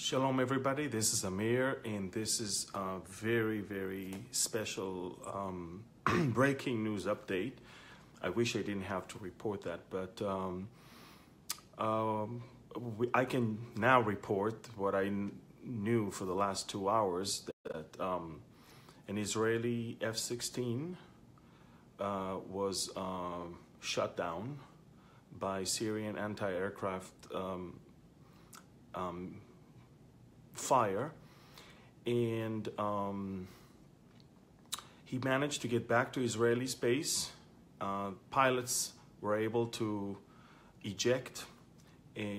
Shalom everybody, this is Amir and this is a very special breaking news update. I wish I didn't have to report that, but I can now report what I knew for the last 2 hours, that an Israeli F-16 was shut down by Syrian anti-aircraft fire, and he managed to get back to Israeli space. Pilots were able to eject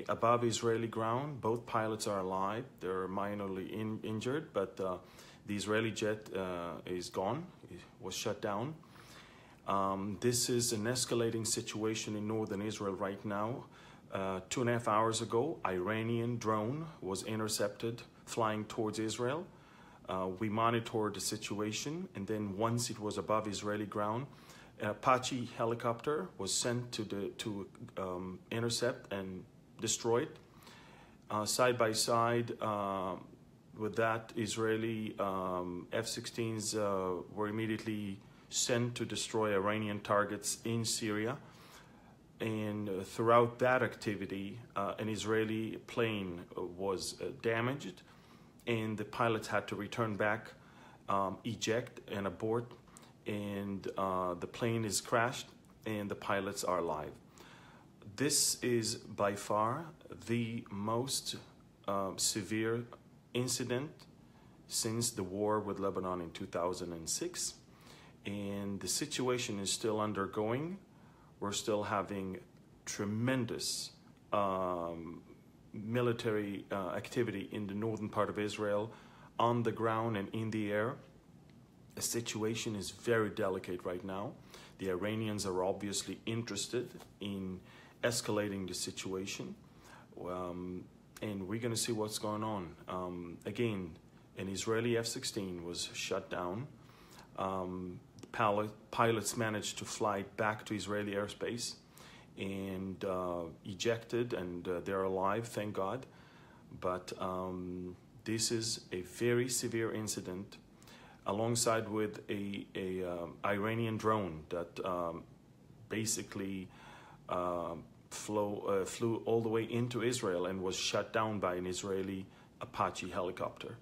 above Israeli ground. Both pilots are alive. They're minorly injured, but the Israeli jet is gone. It was shut down. This is an escalating situation in northern Israel right now. 2.5 hours ago, Iranian drone was intercepted flying towards Israel. We monitored the situation, and then once it was above Israeli ground, an Apache helicopter was sent to intercept and destroy it. Side by side with that, Israeli F-16s were immediately sent to destroy Iranian targets in Syria. And throughout that activity, an Israeli plane was damaged, and the pilots had to return back, eject and abort, and the plane is crashed and the pilots are alive. This is by far the most severe incident since the war with Lebanon in 2006, and the situation is still undergoing. We're still having tremendous military activity in the northern part of Israel, on the ground and in the air. The situation is very delicate right now. The Iranians are obviously interested in escalating the situation, and we're going to see what's going on. Again, an Israeli F-16 was shut down. Pilots managed to fly back to Israeli airspace and ejected, and they're alive, thank God. But this is a very severe incident, alongside with a Iranian drone that basically flew all the way into Israel and was shut down by an Israeli Apache helicopter.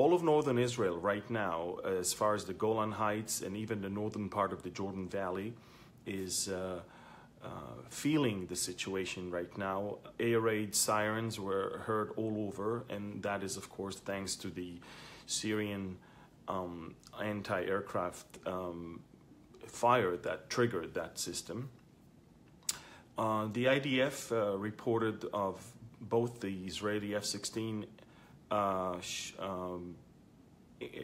All of northern Israel right now, as far as the Golan Heights and even the northern part of the Jordan Valley, is feeling the situation right now. Air raid sirens were heard all over, and that is, of course, thanks to the Syrian anti-aircraft fire that triggered that system. The IDF reported of both the Israeli F-16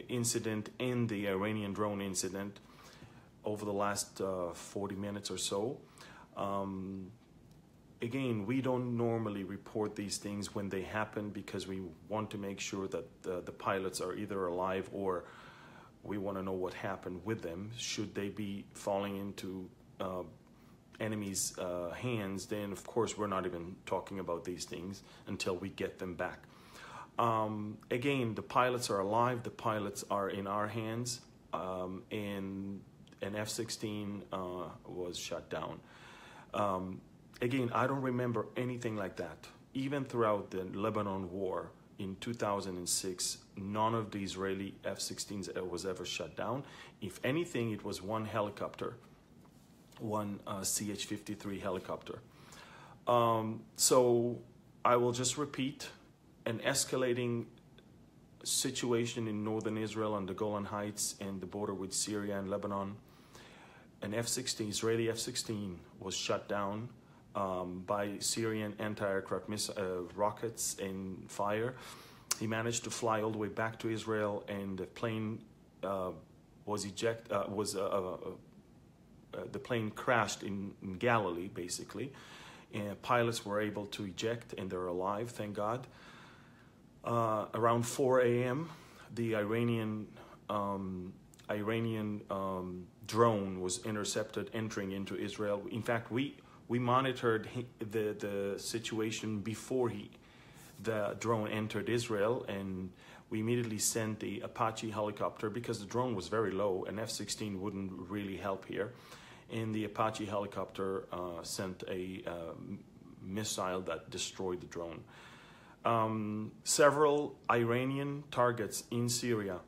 incident and the Iranian drone incident over the last 40 minutes or so. Again, we don't normally report these things when they happen because we want to make sure that the pilots are either alive, or we want to know what happened with them. Should they be falling into enemy's hands, then of course we're not even talking about these things until we get them back. Again, the pilots are alive, the pilots are in our hands, and an F-16 was shut down. Again, I don't remember anything like that. Even throughout the Lebanon war in 2006, none of the Israeli F-16s was ever shut down. If anything, it was one helicopter, one CH-53 helicopter. So I will just repeat: an escalating situation in northern Israel on the Golan Heights and the border with Syria and Lebanon. An F-16, Israeli F-16, was shut down by Syrian anti-aircraft rockets and fire. He managed to fly all the way back to Israel, and the plane the plane crashed in Galilee, basically. And pilots were able to eject, and they're alive, thank God. Around 4 a.m., the Iranian drone was intercepted entering into Israel. In fact, we monitored the situation before the drone entered Israel, and we immediately sent the Apache helicopter because the drone was very low. An F-16 wouldn't really help here. And the Apache helicopter sent a missile that destroyed the drone. Several Iranian targets in Syria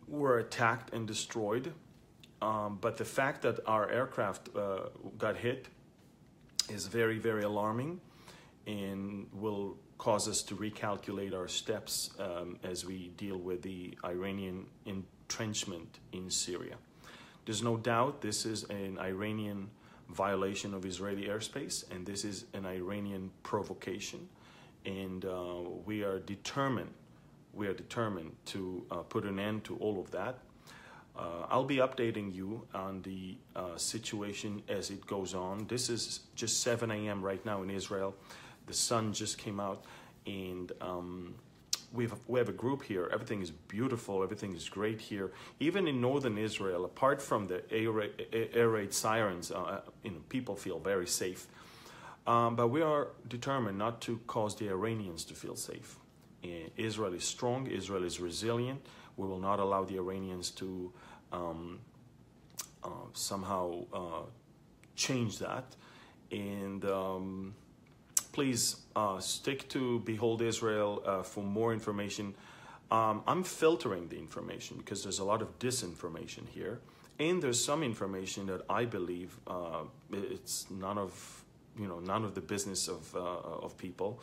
were attacked and destroyed. But the fact that our aircraft got hit is very, very alarming, and will cause us to recalculate our steps as we deal with the Iranian entrenchment in Syria. There's no doubt this is an Iranian violation of Israeli airspace, and this is an Iranian provocation, and we are determined to put an end to all of that. I'll be updating you on the situation as it goes on. This is just 7 a.m. right now in Israel. The sun just came out, and we have a group here. Everything is beautiful. Everything is great here. Even in northern Israel, apart from the air raid sirens, people feel very safe. But we are determined not to cause the Iranians to feel safe. Israel is strong. Israel is resilient. We will not allow the Iranians to somehow change that. And please stick to Behold Israel for more information. I'm filtering the information because there's a lot of disinformation here, and there's some information that I believe it's none of the business of people.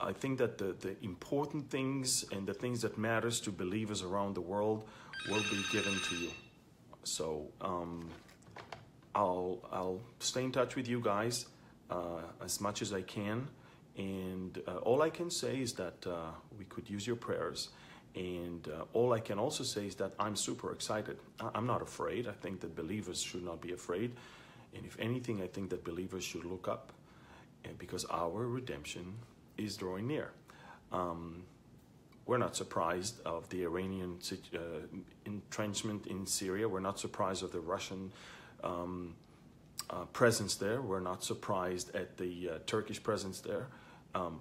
I think that the important things and the things that matters to believers around the world will be given to you. So I'll stay in touch with you guys as much as I can, and all I can say is that we could use your prayers, and all I can also say is that I'm super excited. I'm not afraid. I think that believers should not be afraid, and if anything, I think that believers should look up, because our redemption is drawing near. We're not surprised of the Iranian entrenchment in Syria. We're not surprised of the Russian presence there. We're not surprised at the Turkish presence there.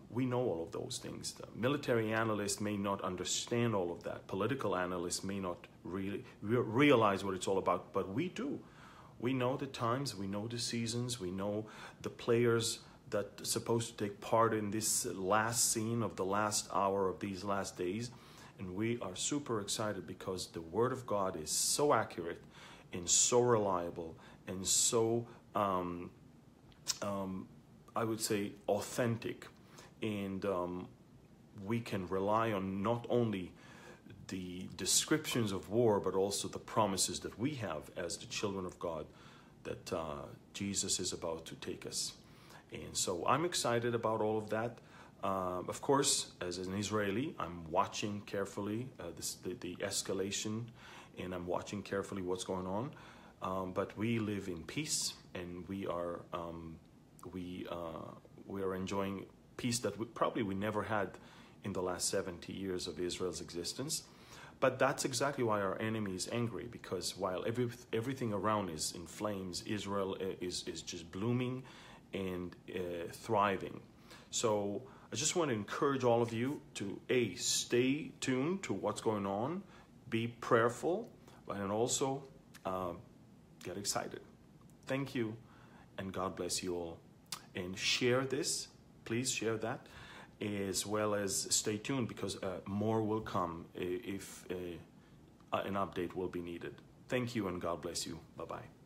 We know all of those things. The military analysts may not understand all of that. Political analysts may not really realize what it's all about, but we do. We know the times, we know the seasons, we know the players that are supposed to take part in this last scene of the last hour of these last days. And we are super excited because the Word of God is so accurate and so reliable and so, I would say, authentic. And we can rely on not only the descriptions of war, but also the promises that we have as the children of God, that Jesus is about to take us. And so I'm excited about all of that. Of course, as an Israeli, I'm watching carefully the escalation, and I'm watching carefully what's going on. But we live in peace, and we are enjoying peace that we never had in the last 70 years of Israel's existence. But that's exactly why our enemy is angry, because while everything around is in flames, Israel is just blooming and thriving. So I just want to encourage all of you to stay tuned to what's going on, be prayerful, and also get excited. Thank you, and God bless you all. And share this, please share that, as well as stay tuned, because more will come if an update will be needed. Thank you, and God bless you. Bye-bye.